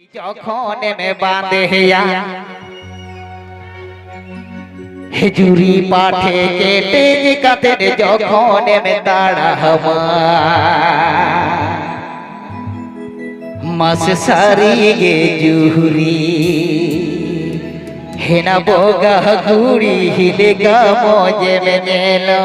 যখন মে বাঁধে হেজুরি পাঠে কেটে কাতের যখন মে তাড়া মাস সারি গে জুহুরি হেনা বগা গুড়ি হিলে গা মজে মে মেলো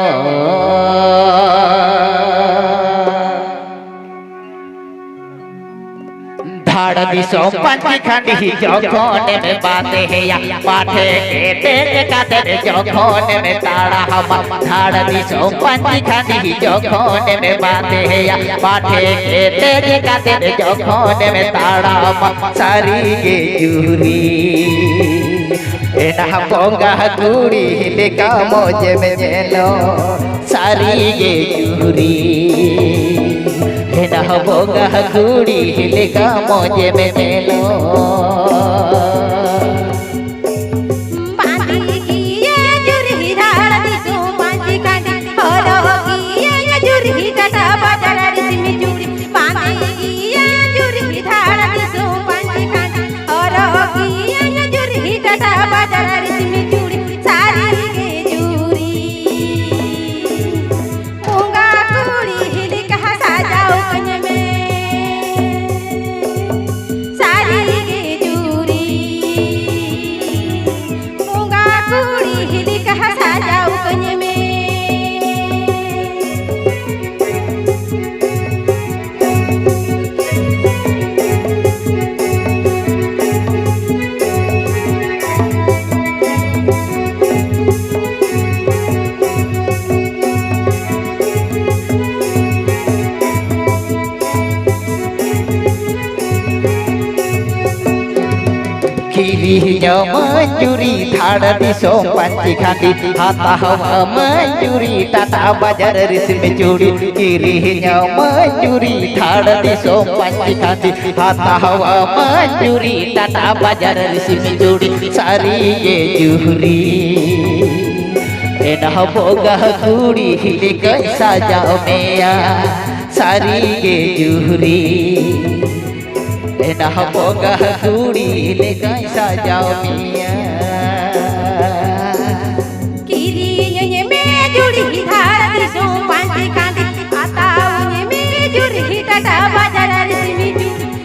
धाड़ दिसो पंची खंडी जोखोन में बाते है या पाठे केटे काते जोखोन में ताड़ा हम धाड़ दिसो पंची खंडी जोखोन में बाते है या पाठे केटे काते जोखोन में ताड़ा हम सारी गे जूरी एना पोंगा गुड़ी लेका मोजे में मेलो सारी गे जूरी हेना बोगा गुड़ी हिलेगा मौजे में मेलो मंजूरी धाड़ दिसो पंची खाती हाथा हवा मंजूरी टाटा बाजार रिस्म चूड़ी गिरी मंजूरी धाड़ दिसो पंची खाती हाथा हवा मंजूरी टाटा बाजार रिस्म चूड़ी सारी ये जूरी एना बोगा गुड़ी हिले कैसा जाओ मेया सारी ये जूरी एना बोगा गुड़ी ले कैसा जाओ मिया किरी ये में जुड़ी धाड़ दिसो पंची कांदी आता ये में जुड़ी टाटा बाजार रिस्मी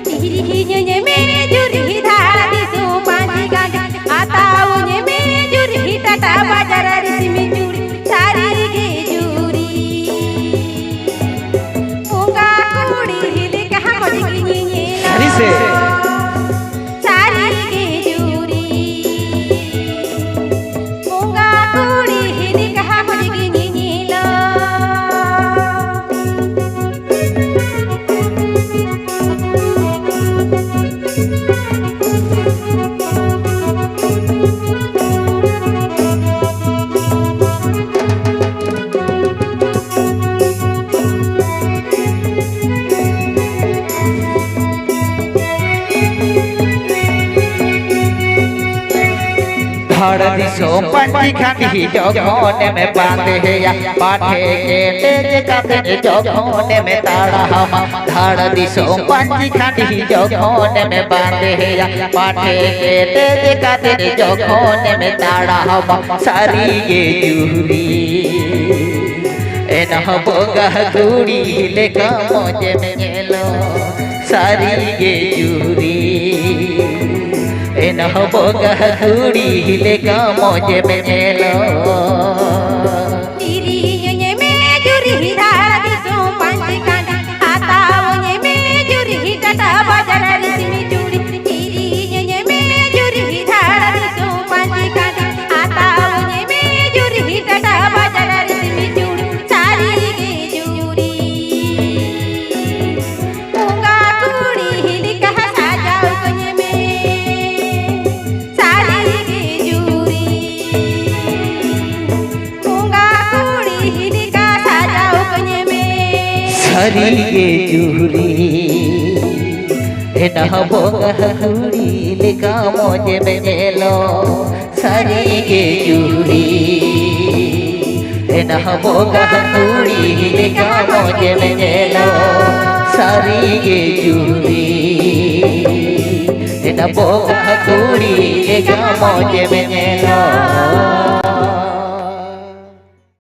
किरी ये में जुड़ी धाड़ दिसो पंची कांदी आता ये में जुड़ी टाटा बाजार रिस्मी जुड़ी सारी गे जुड़ी पोंगा कुड़ी हिले कहां मजगी ये सरी से धाड़ दिसो पंची खंडी जोखोन में बांधे है या पाठे केटे काते जोखोन में ताड़ा हम धाड़ दिसो पंची खंडी जोखोन में बांधे है या पाठे केटे काते जोखोन में ताड़ा हम सारी ये जूरी एना बोगा गुड़ी लेका मौजे में मेलो सारी ये जूरी एना बोगा गुड़ी लेका मौजे में मेलो किरी ये में जुड़ी धाड़ दिसो पंची कांदी आता ये में जुड़ी टाटा बाजार रिस्मी चूड़ी किरी ये में जुड़ी धाड़ दिसो पंची कांदी आता ये में जुड़ी टाटा बाजार रिस्मी चूड़ी सारी गे जूरी पोंगा कुड़ी हिली कहा साजाओ कन्ये में सारी गे जूरी पोंगा कुड़ी हिली का साजाओ कन्ये में सारी ये जूरी एना बोगा गुड़ी लेका मौजे में मेलो सारी ये जूरी एना बोगा गुड़ी लेका मौजे में मेलो सारी ये जूरी न बोगा कुड़ी एक मौज में नेलो